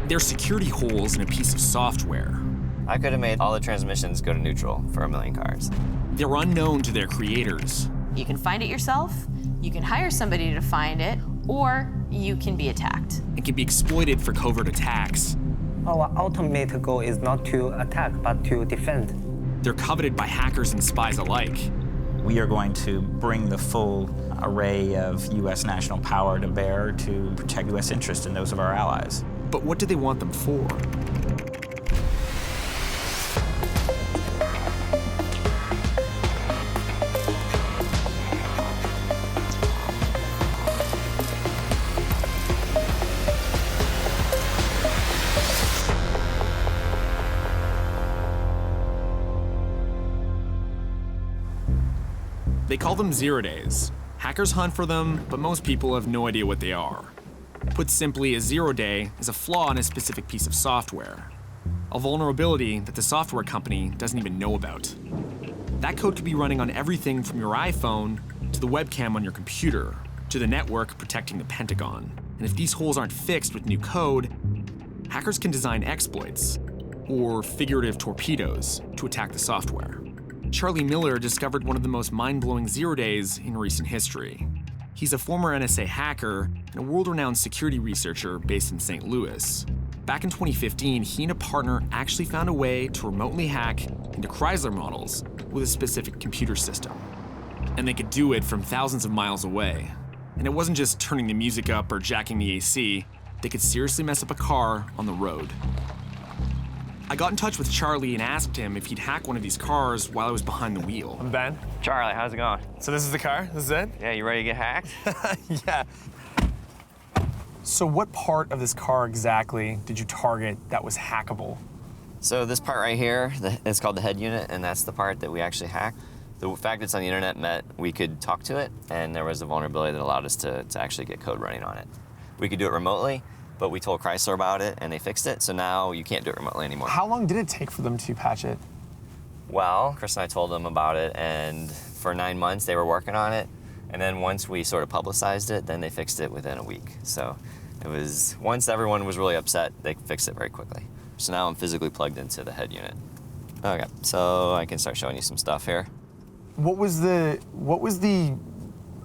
They're security holes in a piece of software. I could have made all the transmissions go to neutral for 1 million cars. They're unknown to their creators. You can find it yourself, you can hire somebody to find it, or you can be attacked. And can be exploited for covert attacks. Our ultimate goal is not to attack, but to defend. They're coveted by hackers and spies alike. We are going to bring the full array of U.S. national power to bear to protect U.S. interests and those of our allies. But what do they want them for? They call them 0 days. Hackers hunt for them, but most people have no idea what they are. Put simply, a 0 day is a flaw in a specific piece of software. A vulnerability that the software company doesn't even know about. That code could be running on everything from your iPhone to the webcam on your computer, to the network protecting the Pentagon. And if these holes aren't fixed with new code, hackers can design exploits, or figurative torpedoes, to attack the software. Charlie Miller discovered one of the most mind-blowing 0 days in recent history. He's a former NSA hacker and a world-renowned security researcher based in St. Louis. Back in 2015, he and a partner actually found a way to remotely hack into Chrysler models with a specific computer system. And they could do it from thousands of miles away. And it wasn't just turning the music up or jacking the AC, they could seriously mess up a car on the road. I got in touch with Charlie and asked him if he'd hack one of these cars while I was behind the wheel. I'm Ben. Charlie, how's it going? So this is the car? This is it? Yeah, you ready to get hacked? Yeah. So what part of this car exactly did you target that was hackable? So this part right here, it's called the head unit, and that's the part that we actually hacked. The fact it's on the internet meant we could talk to it, and there was a vulnerability that allowed us to actually get code running on it. We could do it remotely, but we told Chrysler about it, and they fixed it, so now you can't do it remotely anymore. How long did it take for them to patch it? Well, Chris and I told them about it, and for 9 months they were working on it, and then once we sort of publicized it, then they fixed it within a week. So it was, once everyone was really upset, they fixed it very quickly. So now I'm physically plugged into the head unit. Okay, so I can start showing you some stuff here. What was the,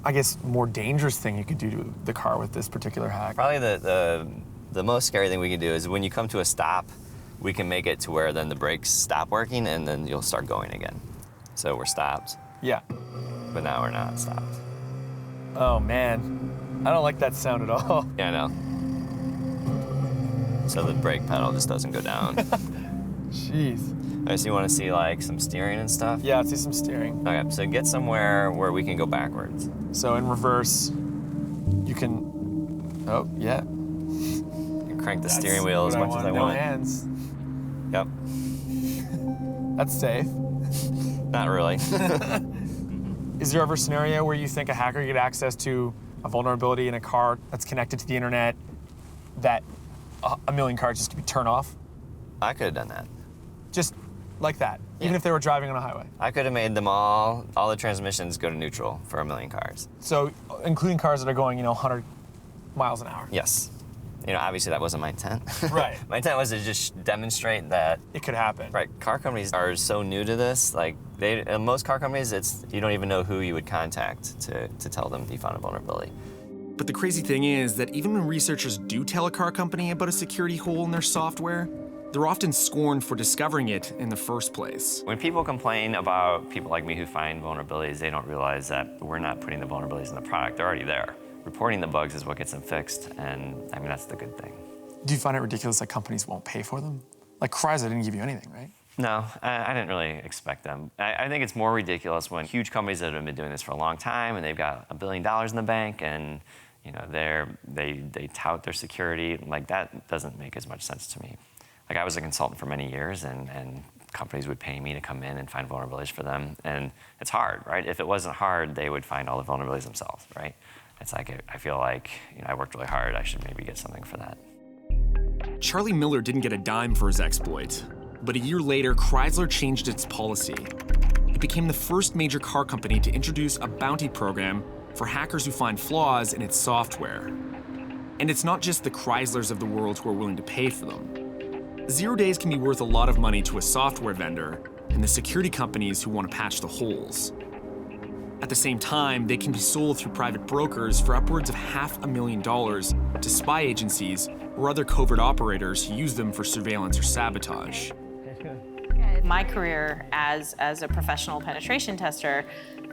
I guess, more dangerous thing you could do to the car with this particular hack? Probably the most scary thing we can do is when you come to a stop, we can make it to where then the brakes stop working and then you'll start going again. So we're stopped. Yeah. But now we're not stopped. Oh man, I don't like that sound at all. Yeah, I know. So the brake pedal just doesn't go down. Jeez. All right, so you want to see like some steering and stuff? Yeah, I see some steering. Okay, so get somewhere where we can go backwards. So in reverse, you can, oh yeah. You can crank the steering wheel as much as I no want. hands. Yep. That's safe. Not really. Is there ever a scenario where you think a hacker could get access to a vulnerability in a car that's connected to the internet that 1 million cars just could be turned off? I could have done that. Just like that, even Yeah. if they were driving on a highway? I could have made them all the transmissions go to neutral for 1 million cars. So including cars that are going, 100 miles an hour? Yes. Obviously that wasn't my intent. Right. My intent was to just demonstrate that. It could happen. Right, car companies are so new to this. Like, most car companies, you don't even know who you would contact to tell them you found a vulnerability. But the crazy thing is that even when researchers do tell a car company about a security hole in their software, they're often scorned for discovering it in the first place. When people complain about people like me who find vulnerabilities, they don't realize that we're not putting the vulnerabilities in the product. They're already there. Reporting the bugs is what gets them fixed, and I mean, that's the good thing. Do you find it ridiculous that companies won't pay for them? Like Chrysler didn't give you anything, right? No, I didn't really expect them. I think it's more ridiculous when huge companies that have been doing this for a long time and they've got $1 billion in the bank and they tout their security. Like, that doesn't make as much sense to me. Like, I was a consultant for many years and companies would pay me to come in and find vulnerabilities for them. And it's hard, right? If it wasn't hard, they would find all the vulnerabilities themselves, right? It's like, I feel like, I worked really hard, I should maybe get something for that. Charlie Miller didn't get a dime for his exploit, but a year later, Chrysler changed its policy. It became the first major car company to introduce a bounty program for hackers who find flaws in its software. And it's not just the Chryslers of the world who are willing to pay for them. 0 days can be worth a lot of money to a software vendor and the security companies who want to patch the holes. At the same time, they can be sold through private brokers for upwards of $500,000 to spy agencies or other covert operators who use them for surveillance or sabotage. My career as a professional penetration tester,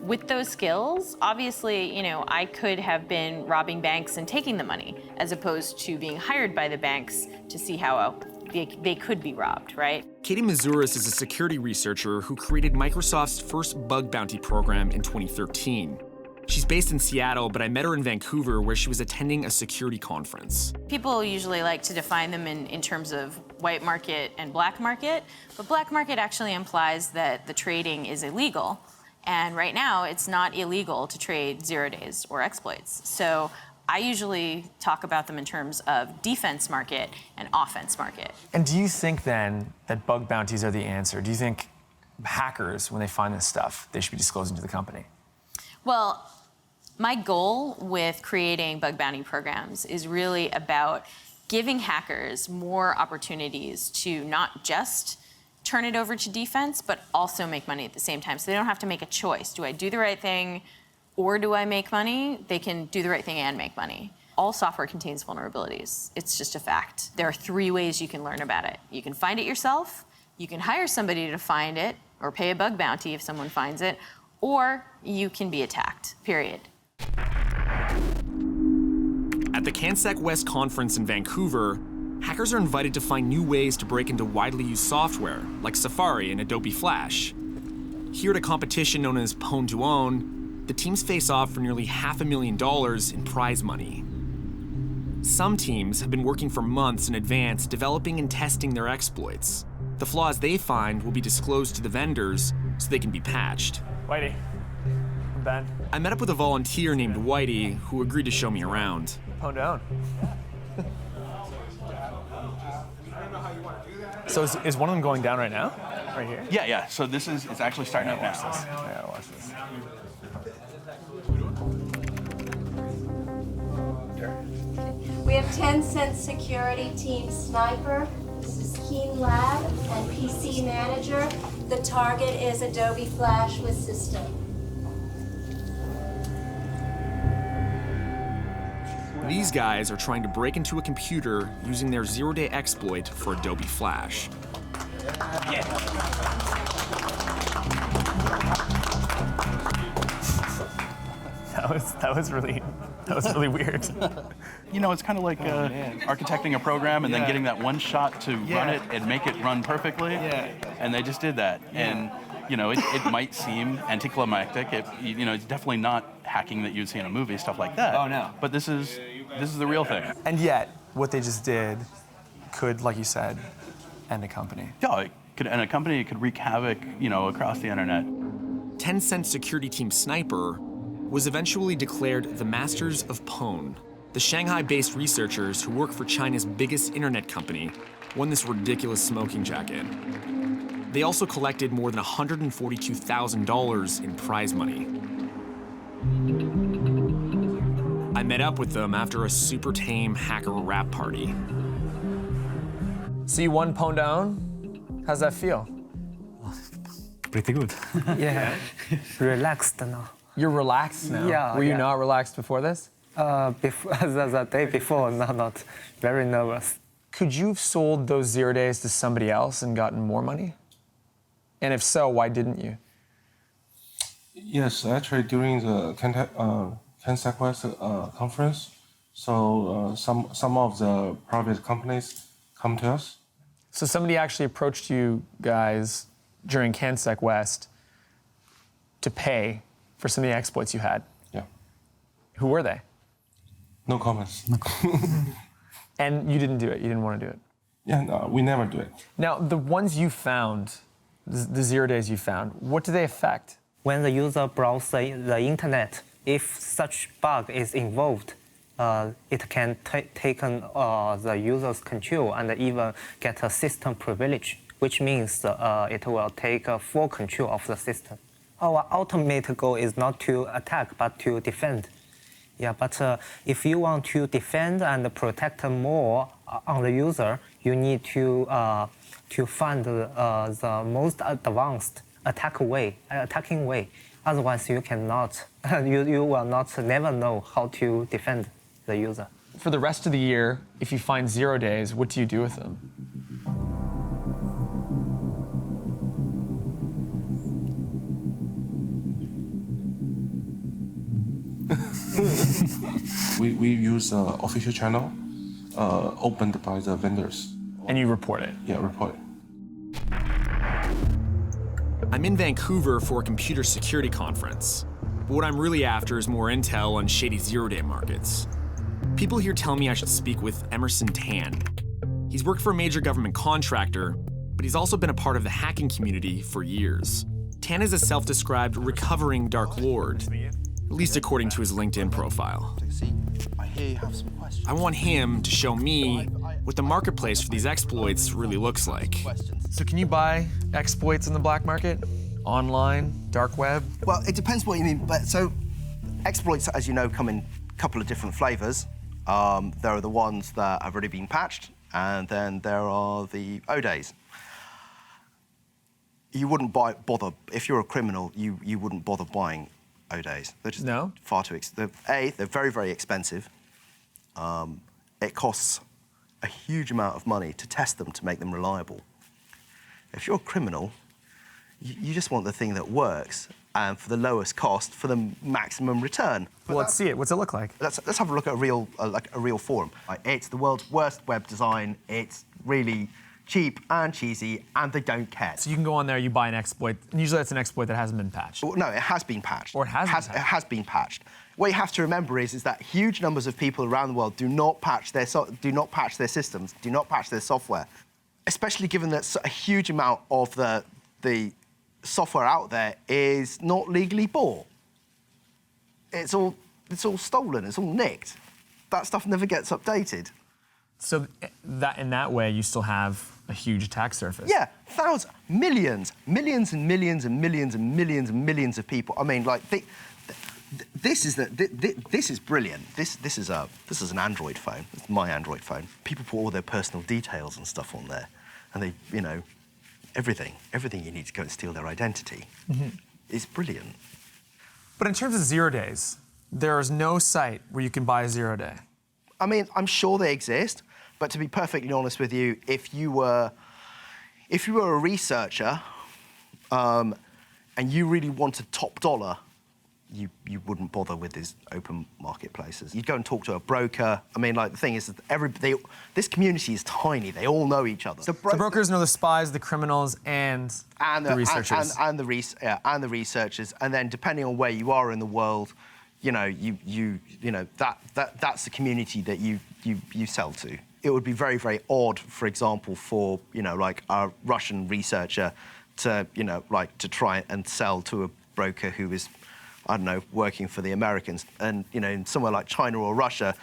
with those skills, obviously, I could have been robbing banks and taking the money, as opposed to being hired by the banks to see how they could be robbed, right? Katie Mazouras is a security researcher who created Microsoft's first bug bounty program in 2013. She's based in Seattle, but I met her in Vancouver where she was attending a security conference. People usually like to define them in terms of white market and black market, but black market actually implies that the trading is illegal. And right now, it's not illegal to trade 0 days or exploits. So I usually talk about them in terms of defense market and offense market. And do you think then that bug bounties are the answer? Do you think hackers, when they find this stuff, they should be disclosing to the company? Well, my goal with creating bug bounty programs is really about giving hackers more opportunities to not just turn it over to defense, but also make money at the same time. So they don't have to make a choice. Do I do the right thing or do I make money? They can do the right thing and make money. All software contains vulnerabilities. It's just a fact. There are 3 ways you can learn about it. You can find it yourself, you can hire somebody to find it, or pay a bug bounty if someone finds it, or you can be attacked, period. At the CanSec West conference in Vancouver, hackers are invited to find new ways to break into widely used software, like Safari and Adobe Flash. Here at a competition known as Pwn to Own, the teams face off for nearly $500,000 in prize money. Some teams have been working for months in advance developing and testing their exploits. The flaws they find will be disclosed to the vendors so they can be patched. Whitey, I'm Ben. I met up with a volunteer named Whitey who agreed to show me around. Pwn down. So is one of them going down right now? Right here? Yeah. So it's actually starting up now. I gotta watch this. We have 10-cent security team sniper. This is Keen Lab and PC manager. The target is Adobe Flash with system. These guys are trying to break into a computer using their 0-day exploit for Adobe Flash. That was really weird. It's kind of like architecting a program and then getting that one shot to run it and make it run perfectly. And they just did that. And it might seem anticlimactic. It's definitely not hacking that you'd see in a movie, stuff like that. Oh, no. But this is the real thing. And yet, what they just did could, like you said, end a company. Yeah, and a company could wreak havoc, across the internet. 10-cent security team Sniper was eventually declared the masters of Pwn. The Shanghai-based researchers who work for China's biggest internet company won this ridiculous smoking jacket. They also collected more than $142,000 in prize money. I met up with them after a super tame hacker rap party. So you won Pwn down? How's that feel? Pretty good. Yeah, relaxed now. You're relaxed now? Yeah. Were you not relaxed before this? Before, the day before, not very nervous. Could you have sold those 0 days to somebody else and gotten more money? And if so, why didn't you? Yes, actually during the CanSec West conference, so some of the private companies come to us. So somebody actually approached you guys during CanSec West to pay for some of the exploits you had. Yeah. Who were they? No comments. And you didn't do it. You didn't want to do it. Yeah, no, we never do it. Now, the ones you found, the 0 days you found, what do they affect? When the user browses the internet, if such bug is involved, it can take the user's control and even get a system privilege, which means it will take full control of the system. Our ultimate goal is not to attack, but to defend. Yeah, but if you want to defend and protect more on the user, you need to find the most advanced attacking way. Otherwise, you cannot, you will never know how to defend the user. For the rest of the year, if you find 0 days, what do you do with them? We use official channel opened by the vendors. And you report it? Yeah, report it. I'm in Vancouver for a computer security conference. But what I'm really after is more intel on shady zero-day markets. People here tell me I should speak with Emerson Tan. He's worked for a major government contractor, but he's also been a part of the hacking community for years. Tan is a self-described recovering Dark Lord, at least according to his LinkedIn profile. I want him to show me what the marketplace for these exploits really looks like. So can you buy exploits in the black market? Online, dark web? Well, it depends what you mean. But so exploits, as you know, come in a couple of different flavors. There are the ones that have already been patched, and then there are the O-days. You wouldn't bother, if you're a criminal, you wouldn't bother buying O-days. They're just far too expensive. They're very, very expensive. It costs a huge amount of money to test them, to make them reliable. If you're a criminal, you just want the thing that works, and for the lowest cost, for the maximum return. Well, let's see it. What's it look like? Let's have a look at a real forum. It's the world's worst web design. It's really cheap and cheesy, and they don't care. So you can go on there, you buy an exploit, and usually that's an exploit that hasn't been patched. No, it has been patched. Or it has been patched. It has been patched. What you have to remember is that huge numbers of people around the world do not patch their systems, do not patch their software, especially given that a huge amount of the software out there is not legally bought. It's all stolen. It's all nicked. That stuff never gets updated. So in that way, you still have a huge attack surface. Yeah, thousands, millions and millions and millions and millions and millions of people. I mean, like, this is brilliant. This is an Android phone. It's my Android phone. People put all their personal details and stuff on there, and they, you know, everything you need to go and steal their identity. It's brilliant. But in terms of 0 days, there is no site where you can buy a 0 day. I mean, I'm sure they exist, but to be perfectly honest with you, if you were a researcher and you really wanted top dollar, you wouldn't bother with these open marketplaces. You'd go and talk to a broker. I mean, like, the thing is that this community is tiny. They all know each other. The brokers know the spies, the criminals, and the researchers. And the researchers. And then depending on where you are in the world, you know, that's the community that you sell to. It would be very, very odd, for example, for, you know, like a Russian researcher to, you know, like to try and sell to a broker who is, I don't know, working for the Americans. And, you know, in somewhere like China or Russia,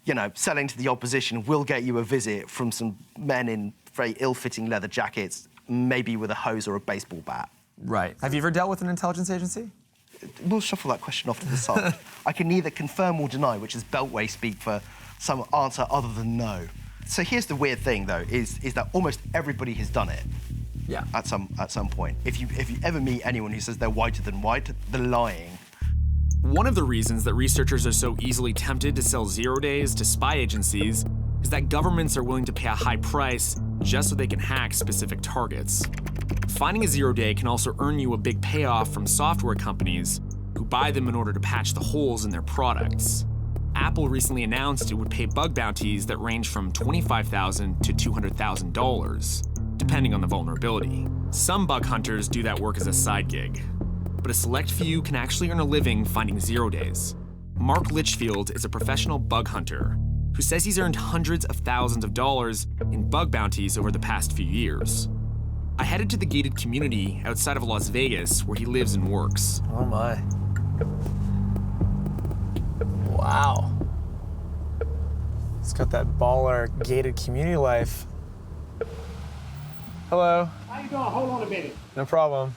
you know, selling to the opposition will get you a visit from some men in very ill-fitting leather jackets, maybe with a hose or a baseball bat. Right. Have you ever dealt with an intelligence agency? We'll shuffle that question off to the side. I can neither confirm or deny, which is Beltway speak for some answer other than no. So here's the weird thing, though, is that almost everybody has done it. Yeah. At some point. If you ever meet anyone who says they're whiter than white, they're lying. One of the reasons that researchers are so easily tempted to sell 0 days to spy agencies is that governments are willing to pay a high price just so they can hack specific targets. Finding a 0 day can also earn you a big payoff from software companies who buy them in order to patch the holes in their products. Apple recently announced it would pay bug bounties that range from $25,000 to $200,000, depending on the vulnerability. Some bug hunters do that work as a side gig, but a select few can actually earn a living finding 0 days. Mark Litchfield is a professional bug hunter who says he's earned hundreds of thousands of dollars in bug bounties over the past few years. I headed to the gated community outside of Las Vegas where he lives and works. Oh my. Wow. It's got that baller gated community life. Hello. How you doing? Hold on a minute. No problem.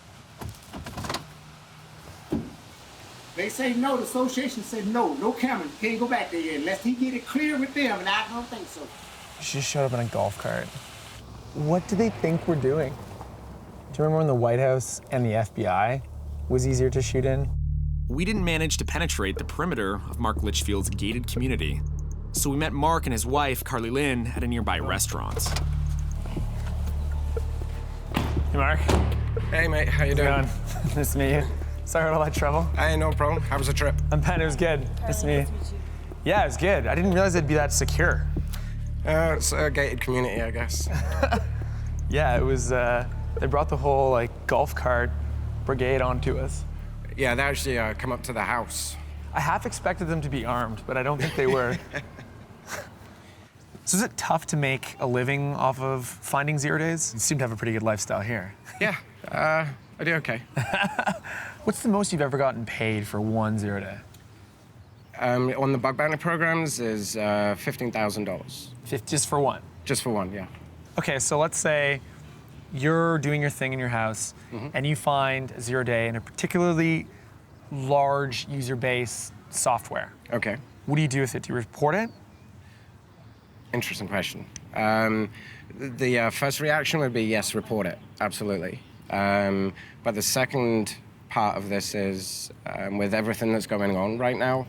They say no, the association said no, no camera, can't go back there yet unless he get it clear with them, and I don't think so. She just showed up in a golf cart. What do they think we're doing? Do you remember when the White House and the FBI was easier to shoot in? We didn't manage to penetrate the perimeter of Mark Litchfield's gated community, so we met Mark and his wife, Carly Lynn, at a nearby restaurant. Hey, Mark. Hey, mate. How you doing? Nice to meet you. Sorry about all that trouble. Hey, no problem. How was the trip? I'm Penn. It was good. Nice to meet you. Yeah, it was good. I didn't realize it'd be that secure. It's a gated community, I guess. Yeah, it was, they brought the whole, like, golf cart brigade onto us. Yeah, they actually come up to the house. I half expected them to be armed, but I don't think they were. So is it tough to make a living off of finding 0 days? You seem to have a pretty good lifestyle here. Yeah, I do okay. What's the most you've ever gotten paid for 1 0 day? On the bug bounty programs is $15,000. Just for one? Just for one, yeah. Okay, so let's say you're doing your thing in your house, and you find a 0 day in a particularly large user base software. Okay. What do you do with it? Do you report it? Interesting question. The first reaction would be yes, report it, absolutely. But the second part of this is, with everything that's going on right now,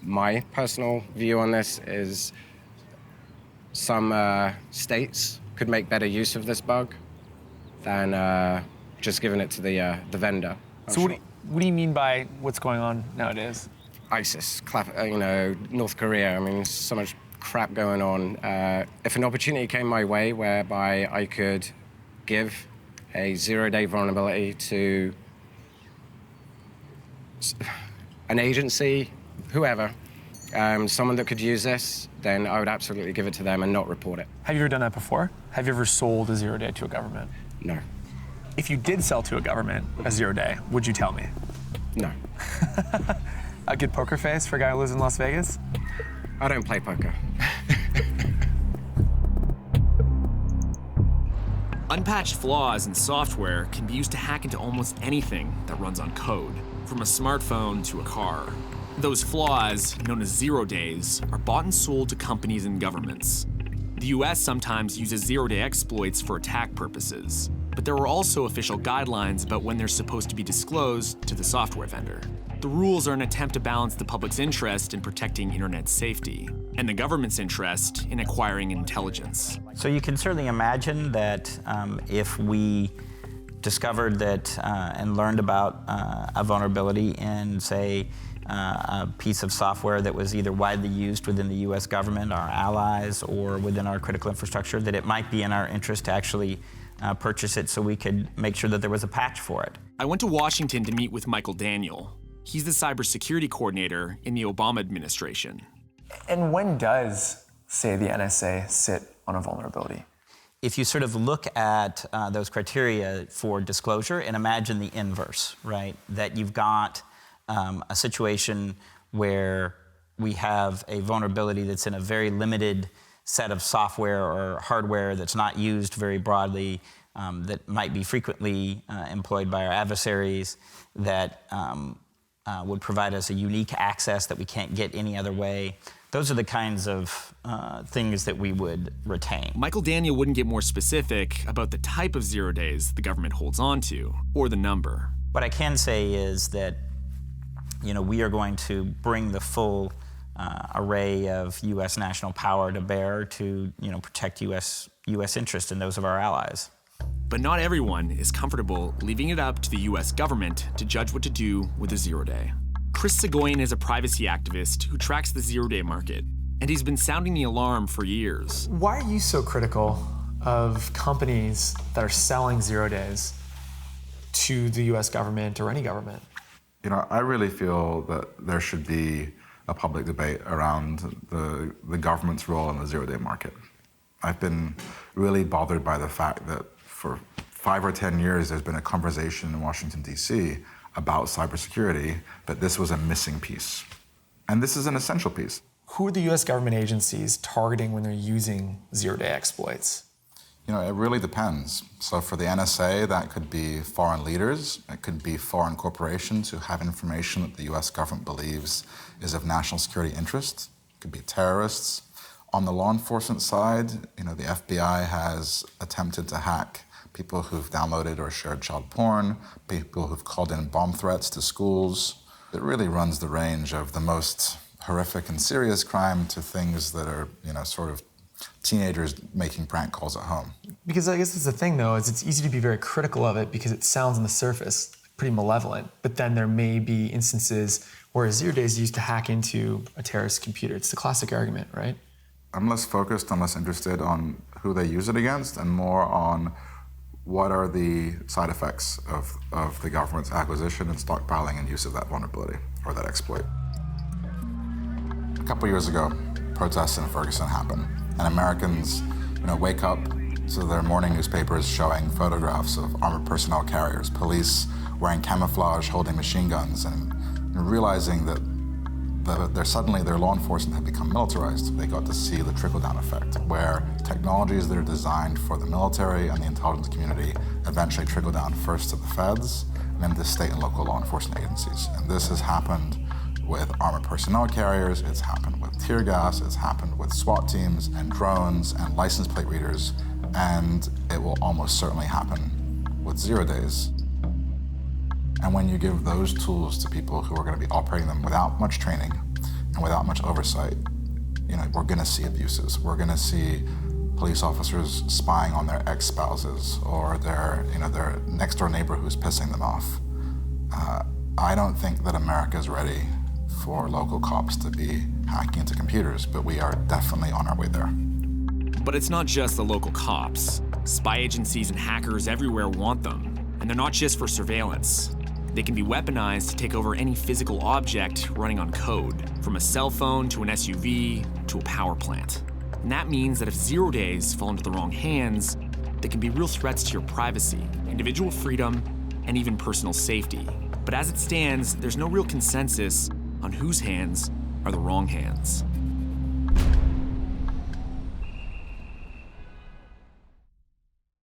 my personal view on this is some states could make better use of this bug than just giving it to the vendor. So what do you mean by what's going on nowadays? ISIS, North Korea. I mean, so much crap going on. If an opportunity came my way whereby I could give a 0 day vulnerability to an agency, whoever, someone that could use this, then I would absolutely give it to them and not report it. Have you ever done that before? Have you ever sold a 0 day to a government? No. If you did sell to a government a 0 day, would you tell me? No. A good poker face for a guy who lives in Las Vegas? I don't play poker. Unpatched flaws in software can be used to hack into almost anything that runs on code, from a smartphone to a car. Those flaws, known as 0 days, are bought and sold to companies and governments. The US sometimes uses 0 day exploits for attack purposes, but there are also official guidelines about when they're supposed to be disclosed to the software vendor. The rules are an attempt to balance the public's interest in protecting internet safety and the government's interest in acquiring intelligence. So you can certainly imagine that if we discovered that and learned about a vulnerability in, say, a piece of software that was either widely used within the US government, our allies, or within our critical infrastructure, that it might be in our interest to actually purchase it so we could make sure that there was a patch for it. I went to Washington to meet with Michael Daniel. He's the cybersecurity coordinator in the Obama administration. And when does, say, the NSA sit on a vulnerability? If you sort of look at those criteria for disclosure and imagine the inverse, right? That you've got a situation where we have a vulnerability that's in a very limited set of software or hardware that's not used very broadly, that might be frequently employed by our adversaries, that would provide us a unique access that we can't get any other way. Those are the kinds of things that we would retain. Michael Daniel wouldn't get more specific about the type of 0 days the government holds on to, or the number. What I can say is that, we are going to bring the full array of U.S. national power to bear to, protect U.S. interests and those of our allies. But not everyone is comfortable leaving it up to the US government to judge what to do with a 0 day. Chris Segoyan is a privacy activist who tracks the 0 day market, and he's been sounding the alarm for years. Why are you so critical of companies that are selling 0 days to the US government or any government? I really feel that there should be a public debate around the government's role in the 0 day market. I've been really bothered by the fact that for 5 or 10 years, there's been a conversation in Washington, D.C. about cybersecurity, but this was a missing piece. And this is an essential piece. Who are the US government agencies targeting when they're using 0 day exploits? You know, it really depends. So for the NSA, that could be foreign leaders. It could be foreign corporations who have information that the US government believes is of national security interest. It could be terrorists. On the law enforcement side, you know, the FBI has attempted to hack people who've downloaded or shared child porn, people who've called in bomb threats to schools. It really runs the range of the most horrific and serious crime to things that are, you know, sort of teenagers making prank calls at home. Because I guess that's the thing, though, is it's easy to be very critical of it because it sounds on the surface pretty malevolent, but then there may be instances where 0 days used to hack into a terrorist's computer. It's the classic argument, right? I'm less focused, I'm less interested on who they use it against and more on what are the side effects of the government's acquisition and stockpiling and use of that vulnerability or that exploit. A couple years ago, protests in Ferguson happened, and Americans, you know, wake up to their morning newspapers showing photographs of armored personnel carriers, police wearing camouflage, holding machine guns, and realizing that suddenly their law enforcement had become militarized. They got to see the trickle-down effect, where technologies that are designed for the military and the intelligence community eventually trickle down first to the feds and then to state and local law enforcement agencies. And this has happened with armored personnel carriers, it's happened with tear gas, it's happened with SWAT teams and drones and license plate readers, and it will almost certainly happen with 0 days. And when you give those tools to people who are going to be operating them without much training and without much oversight, you know, we're going to see abuses. We're going to see police officers spying on their ex-spouses or their next door neighbor who's pissing them off. I don't think that America is ready for local cops to be hacking into computers, but we are definitely on our way there. But it's not just the local cops. Spy agencies and hackers everywhere want them. And they're not just for surveillance. They can be weaponized to take over any physical object running on code, from a cell phone to an SUV to a power plant. And that means that if 0 days fall into the wrong hands, they can be real threats to your privacy, individual freedom, and even personal safety. But as it stands, there's no real consensus on whose hands are the wrong hands.